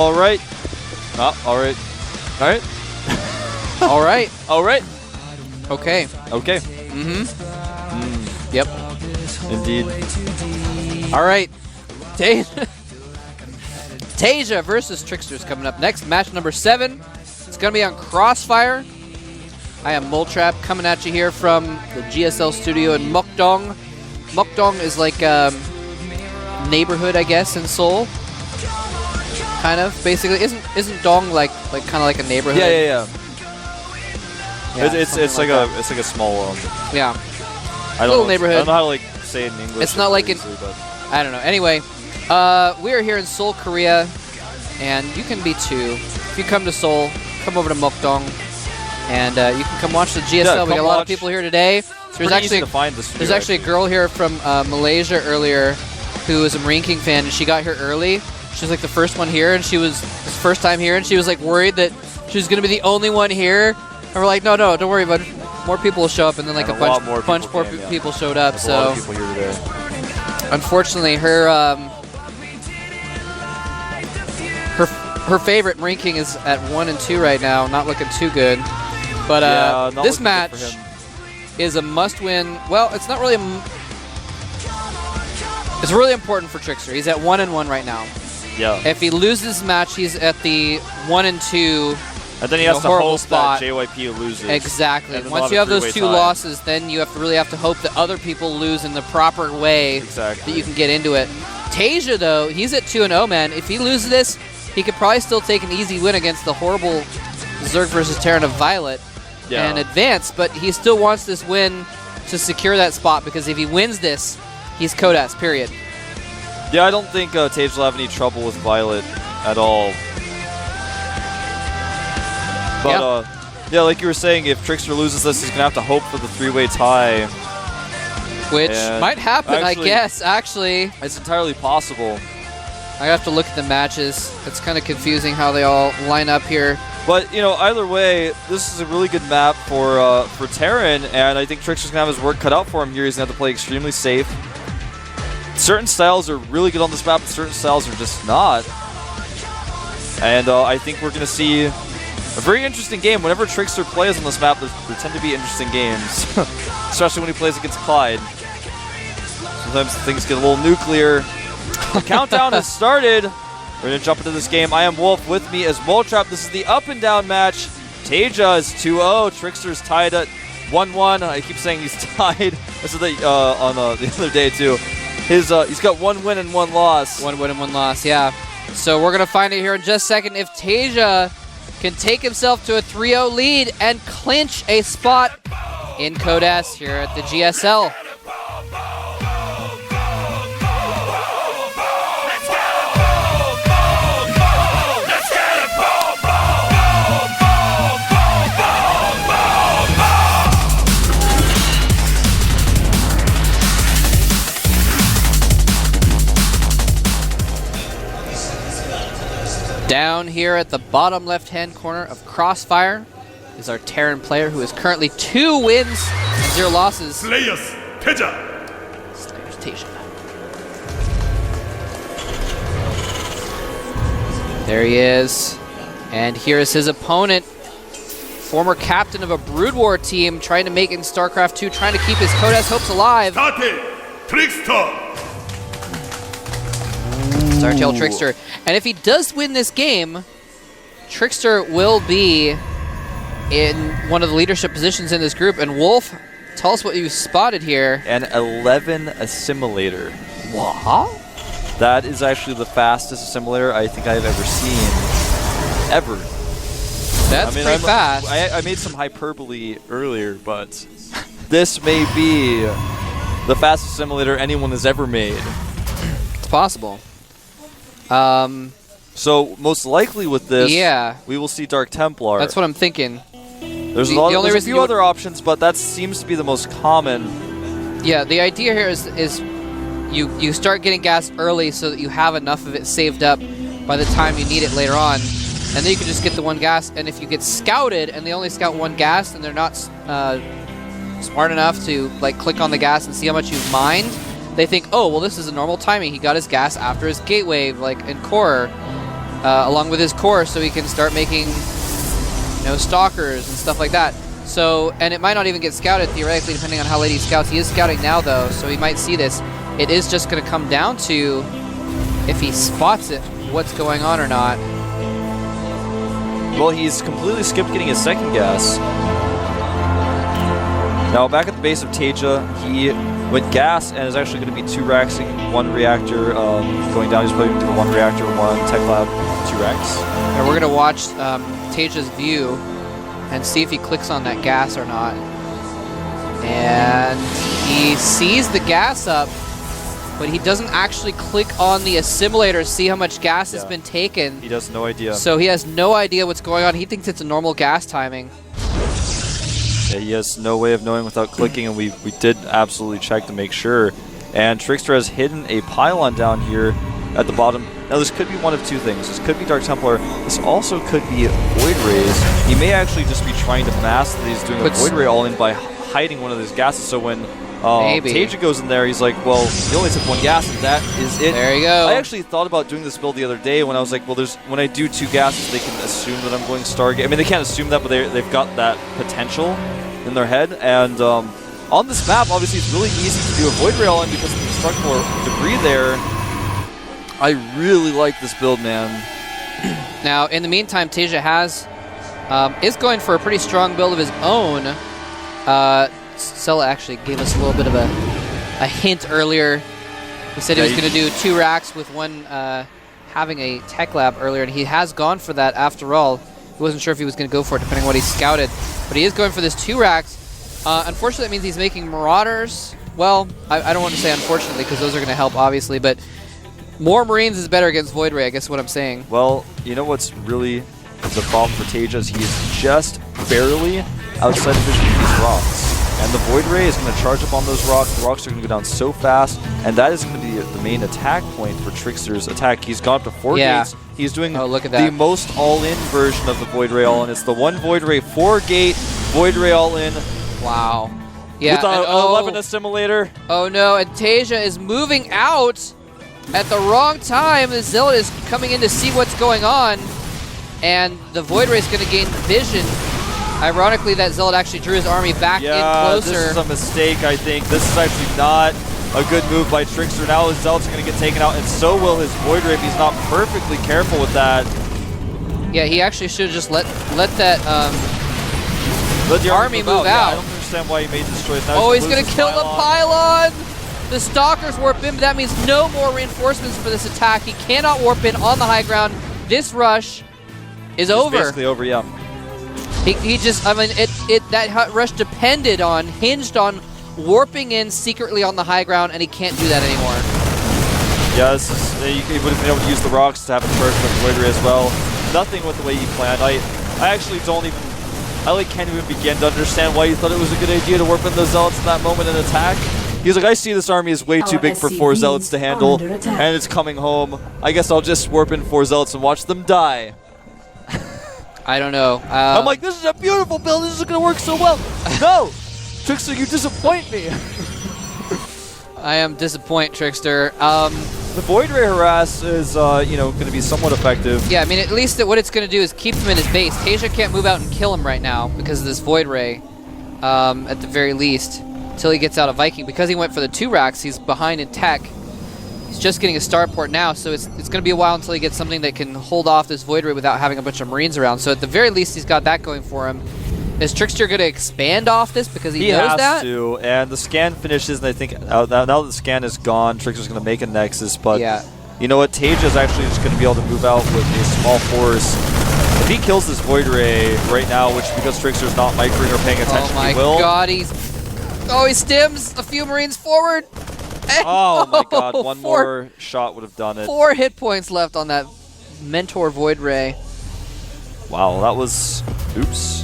All right. All right. All right. All right. All right. Okay. Okay. Yep. Indeed. All right. TaeJa versus TricKsteR's coming up next. Match number 7. It's going to be on Crossfire. I am Moltrap coming at you here from the GSL studio in Mokdong. Mokdong is like neighborhood, I guess, in Seoul. Kind of, basically. Isn't Dong like kind of like a neighborhood? Yeah. It's like a small yeah. I don't little know, neighborhood. I don't know how to like say it in English. It's not like in. But I don't know. Anyway, we are here in Seoul, Korea, and you can be too. If you come to Seoul, come over to Mokdong, and you can come watch the GSL. Yeah, we got a lot of people here today. There's actually a girl here from Malaysia earlier who was a Marine King fan, and she got here early. She was like the first one here, and she was his first time here, and she was like worried that she was going to be the only one here. And we're like, no, don't worry about it. More people will show up, and then like a bunch more people showed up. So a lot of people here today. Unfortunately, her favorite Marine King is at 1 and 2 right now, not looking too good. But this match is a must-win. Well, it's not really. It's really important for TricKsteR. He's at 1 and 1 right now. Yeah. If he loses this match, he's at the 1 and 2. And then he has to hope spot. that JYP loses. Exactly. Once you have those 2 losses, then you really have to hope that other people lose in the proper way that you can get into it. TaeJa, though, he's at 2-0, man. If he loses this, he could probably still take an easy win against the horrible Zerg versus Terran of Violet and advance, but he still wants this win to secure that spot, because if he wins this, he's Kodas, period. Yeah, I don't think TaeJa will have any trouble with Violet at all. But, yeah, like you were saying, if TricKsteR loses this, he's going to have to hope for the 3-way tie. Which might happen, I guess, actually. It's entirely possible. I have to look at the matches. It's kind of confusing how they all line up here. But, you know, either way, this is a really good map for Terran, and I think TricKster's going to have his work cut out for him here. He's going to have to play extremely safe. Certain styles are really good on this map, and certain styles are just not. And I think we're going to see a very interesting game. Whenever TricKsteR plays on this map, there tend to be interesting games. Especially when he plays against Clyde. Sometimes things get a little nuclear. The countdown has started. We're going to jump into this game. I am Wolf. With me is Moltrap. This is the up and down match. TaeJa is 2-0. TricKsteR's tied at 1-1. I keep saying he's tied. This is on the other day, too. He's got 1 win and 1 loss. 1 win and 1 loss, yeah. So we're going to find out here in just a second if TaeJa can take himself to a 3-0 lead and clinch a spot in Kodas here at the GSL. Down here at the bottom left-hand corner of Crossfire is our Terran player, who is currently 2 wins and 0 losses. Slayers, TaeJa. Slayers, TaeJa. There he is. And here is his opponent, former captain of a Brood War team, trying to make it in StarCraft 2, trying to keep his Kodas hopes alive. TricKsteR. Startail TricKsteR. And if he does win this game, TricKsteR will be in one of the leadership positions in this group. And Wolf, tell us what you spotted here. An 11 assimilator. What? That is actually the fastest assimilator I think I've ever seen. Ever. That's pretty fast. I made some hyperbole earlier, but this may be the fastest assimilator anyone has ever made. It's possible. So most likely with this, yeah, we will see Dark Templar. That's what I'm thinking. There's a few other options, but that seems to be the most common. Yeah, the idea here is you start getting gas early so that you have enough of it saved up by the time you need it later on, and then you can just get the 1 gas. And if you get scouted and they only scout 1 gas and they're not smart enough to like click on the gas and see how much you've mined, they think, oh, well, this is a normal timing. He got his gas after his gateway, like in core. along with his core, so he can start making, you know, stalkers and stuff like that. So, and it might not even get scouted theoretically, depending on how late he scouts. He is scouting now, though, so he might see this. It is just going to come down to if he spots it, what's going on or not. Well, he's completely skipped getting his second gas. Now, back at the base of TaeJa, he went gas and is actually going to be 2-raxing 1 reactor going down. He's probably going to do the 1 reactor, 1 tech lab, 2 racks. And we're going to watch TaeJa's view and see if he clicks on that gas or not. And he sees the gas up, but he doesn't actually click on the assimilator to see how much gas has been taken. He has no idea. So he has no idea what's going on. He thinks it's a normal gas timing. Yeah, he has no way of knowing without clicking, and we did absolutely check to make sure. And TricKsteR has hidden a pylon down here at the bottom. Now, this could be one of 2 things. This could be Dark Templar. This also could be Void Rays. He may actually just be trying to mask that he's doing a Void Ray all-in by hiding one of those gases. So when TaeJa goes in there, he's like, well, he only took 1 gas, and that is it. There you go. I actually thought about doing this build the other day when I was like, well, when I do 2 gases, they can assume that I'm going Stargate. I mean, they can't assume that, but they've got that potential in their head. And on this map, obviously, it's really easy to do a Void Ray all-in because of the destructible debris there. I really like this build, man. Now, in the meantime, TaeJa is going for a pretty strong build of his own. Sella actually gave us a little bit of a hint earlier. He said he was going to do 2 racks with 1 having a tech lab earlier, and he has gone for that after all. He wasn't sure if he was going to go for it depending on what he scouted, but he is going for this 2 racks. Unfortunately, that means he's making Marauders. Well, I don't want to say unfortunately because those are going to help, obviously, but more Marines is better against Void Ray, I guess is what I'm saying. Well, you know what's really the problem for TaeJa is he's just barely outside the vision of these rocks. And the Void Ray is going to charge up on those rocks. The rocks are going to go down so fast, and that is going to be the main attack point for TricKsteR's attack. He's gone up to 4 gates. He's doing the most all-in version of the Void Ray all-in. It's the 1 Void Ray, 4-gate Void Ray all-in. Wow. Yeah. With an 11 assimilator. Oh no, and TaeJa is moving out at the wrong time. The Zealot is coming in to see what's going on, and the Void Ray is going to gain vision. Ironically, that Zealot actually drew his army back in closer. This is a mistake, I think. This is actually not a good move by TricKsteR. Now his Zealots are going to get taken out, and so will his Void Ray if he's not perfectly careful with that. Yeah, he actually should have just let that army move out. Yeah, I don't understand why he made this choice. Now he's going to kill the pylon! The Stalkers warp in, but that means no more reinforcements for this attack. He cannot warp in on the high ground. This rush is over. It's basically over, yeah. He just, I mean, that rush hinged on warping in secretly on the high ground, and he can't do that anymore. Yeah, he would have been able to use the rocks to have a charge with Void Ray as well. Nothing with the way he planned. I actually can't even begin to understand why he thought it was a good idea to warp in those Zealots in that moment and attack. He's like, I see this army is way too big for 4 Zealots to handle, and it's coming home. I guess I'll just warp in 4 Zealots and watch them die. I don't know. I'm like, this is a beautiful build. This is going to work so well. No! TricKsteR, you disappoint me. I am disappointed, TricKsteR. The Void Ray harass is, going to be somewhat effective. Yeah, I mean, at least what it's going to do is keep him in his base. TaeJa can't move out and kill him right now because of this Void Ray, at the very least, until he gets out of Viking. Because he went for the 2 racks, he's behind in tech. He's just getting a starport now, so it's going to be a while until he gets something that can hold off this Void Ray without having a bunch of Marines around. So at the very least, he's got that going for him. Is TricKsteR going to expand off this because he knows that? He has to, and the scan finishes, and I think now that the scan is gone, TricKsteR's going to make a Nexus, but you know what? TaeJa is actually just going to be able to move out with a small force. If he kills this Void Ray right now, which because TricKsteR's not microing or paying attention, he will. Oh my god, he stims a few Marines forward. Oh my god, one more shot would have done it. 4 hit points left on that Mentor Void Ray. Wow, that was oops.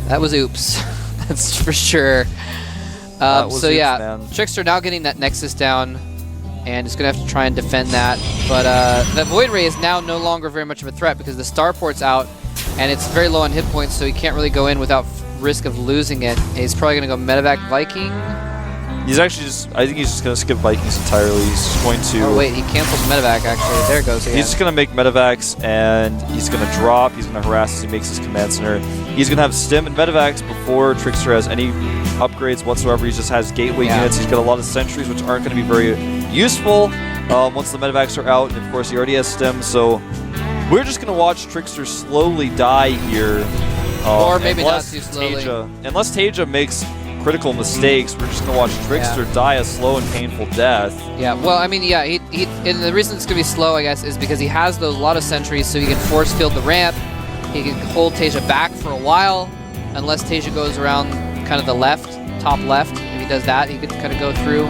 That was oops. That's for sure. So yeah, man. TricKsteR now getting that Nexus down, and is going to have to try and defend that. But the Void Ray is now no longer very much of a threat because the Starport's out, and it's very low on hit points, so he can't really go in without risk of losing it. He's probably going to go Medevac Viking. He's actually just, I think he's just going to skip Vikings entirely. He's just going to... Oh, wait, he canceled medevac, actually. There it goes again. He's just going to make medevacs, and he's going to drop. He's going to harass as he makes his command center. He's going to have stim and medevacs before TricKsteR has any upgrades whatsoever. He just has gateway units. He's got a lot of sentries, which aren't going to be very useful once the medevacs are out. And, of course, he already has stim, so we're just going to watch TricKsteR slowly die here. Or maybe not too slowly. Unless TaeJa makes critical mistakes, we're just going to watch TricKsteR die a slow and painful death. Yeah, well, I mean, yeah, and the reason it's going to be slow, I guess, is because he has a lot of sentries, so he can force field the ramp. He can hold TaeJa back for a while, unless TaeJa goes around kind of the left, top left. If he does that, he could kind of go through.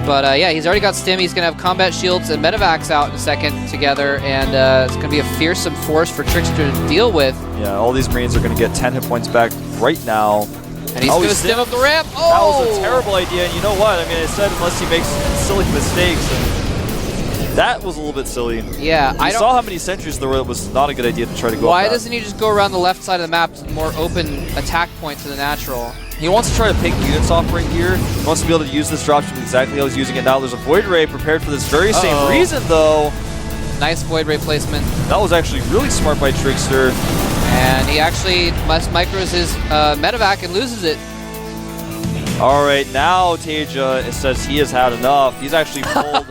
But yeah, he's already got stim. He's going to have combat shields and medevacs out in a second together, and it's going to be a fearsome force for TricKsteR to deal with. Yeah, all these Marines are going to get 10 hit points back right now. And he's going to stim up the ramp. Oh! That was a terrible idea, and you know what? I mean, I said unless he makes silly mistakes, and that was a little bit silly. Yeah, I saw how many sentries there were. It was not a good idea to try to go Why up doesn't he just go around the left side of the map to the more open attack point to the natural? He wants to try to pick units off right here. He wants to be able to use this dropship exactly how he's using it now. There's a Void Ray prepared for this very same reason, though. Nice Void Ray placement. That was actually really smart by TricKsteR. And he actually micros his medevac and loses it. All right, now TaeJa says he has had enough. He's actually pulled.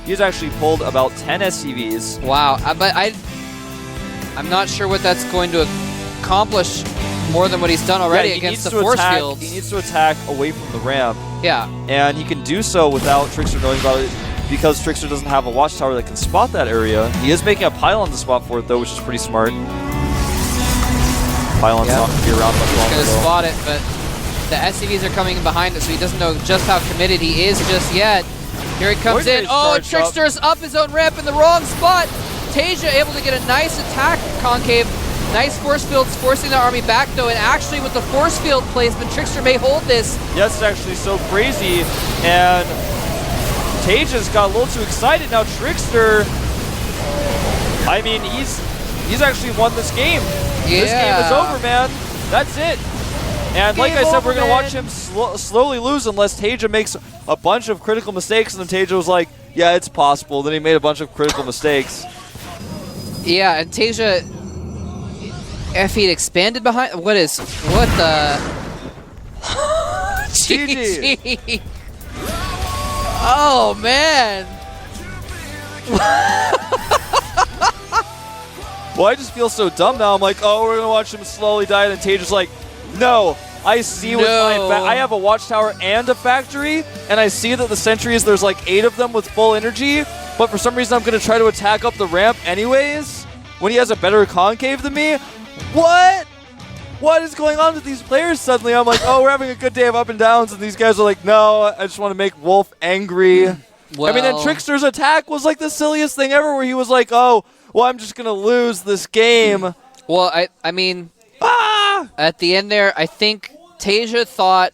He's actually pulled about 10 SCVs. Wow, but I'm not sure what that's going to accomplish more than what he's done already against the force fields. He needs to attack away from the ramp. Yeah, and he can do so without TricKsteR knowing about it because TricKsteR doesn't have a watchtower that can spot that area. He is making a pylon to spot for it though, which is pretty smart. Pylon's not going to be around much longer. He's going to spot it, but the SCVs are coming in behind it, so he doesn't know just how committed he is just yet. Here he comes in. Oh, TricKsteR's up his own ramp in the wrong spot. TaeJa able to get a nice attack concave. Nice force fields forcing the army back though, and actually with the force field placement, TricKsteR may hold this. Yes, it's actually so crazy, and TaeJa's got a little too excited. Now TricKsteR, I mean, he's actually won this game. Yeah. This game is over, man. That's it. And like I said, we're going to watch him slowly lose unless TaeJa makes a bunch of critical mistakes, and then TaeJa was like, yeah, it's possible. Then he made a bunch of critical mistakes. Yeah, and TaeJa, if he'd expanded behind, what the? GG. Oh, man. Well, I just feel so dumb now. I'm like, oh, we're going to watch him slowly die, and then TaeJa's like, no, I see with I have a watchtower and a factory, and I see that the sentries, there's like 8 of them with full energy, but for some reason I'm going to try to attack up the ramp anyways when he has a better concave than me. What? What is going on with these players suddenly? I'm like, oh, we're having a good day of up and downs, and these guys are like, no, I just want to make Wolf angry. Well, I mean, then TricKsteR's attack was like the silliest thing ever where he was like, oh, well, I'm just going to lose this game. Well, I mean, at the end there, I think TaeJa thought,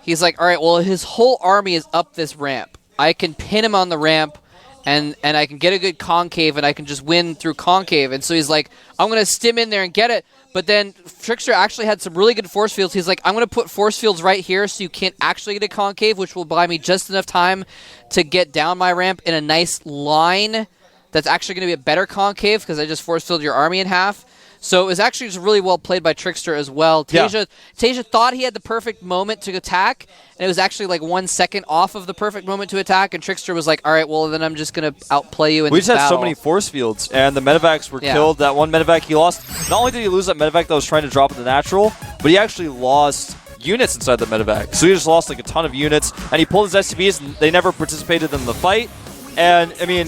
he's like, all right, well, his whole army is up this ramp. I can pin him on the ramp, and I can get a good concave, and I can just win through concave. And so he's like, I'm going to stim in there and get it. But then TricKsteR actually had some really good force fields. He's like, I'm going to put force fields right here so you can't actually get a concave, which will buy me just enough time to get down my ramp in a nice line that's actually going to be a better concave because I just force filled your army in half. So it was actually just really well played by TricKsteR as well. TaeJa thought he had the perfect moment to attack, and it was actually like 1 second off of the perfect moment to attack, and TricKsteR was like, all right, well, then I'm just going to outplay you in this battle. We just had so many force fields, and the medevacs were killed. That one medevac he lost, not only did he lose that medevac that was trying to drop at the natural, but he actually lost units inside the medevac. So he just lost like a ton of units, and he pulled his SCVs, and they never participated in the fight. And, I mean,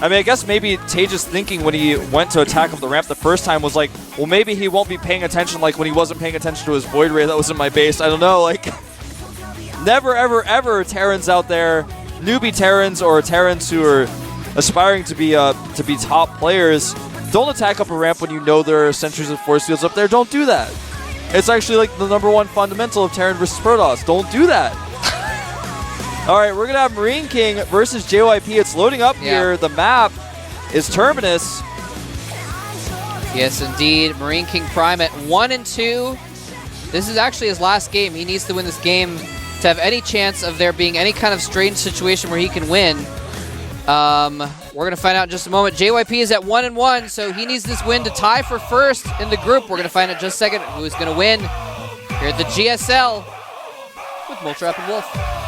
I guess maybe TaeJa's thinking when he went to attack up the ramp the first time was like, well, maybe he won't be paying attention like when he wasn't paying attention to his Void Ray that was in my base. I don't know. Like, never, ever, ever Terrans out there, newbie Terrans or Terrans who are aspiring to be top players, don't attack up a ramp when you know there are sentries and force fields up there. Don't do that. It's actually like the #1 fundamental of Terran versus Protoss. Don't do that. All right, we're going to have Marine King versus JYP. It's loading up here. The map is Terminus. Yes, indeed. Marine King Prime at 1-2. This is actually his last game. He needs to win this game to have any chance of there being any kind of strange situation where he can win. We're going to find out in just a moment. JYP is at 1-1, so he needs this win to tie for first in the group. We're going to find out in just a second who's going to win here at the GSL with Moltrap and Wolf.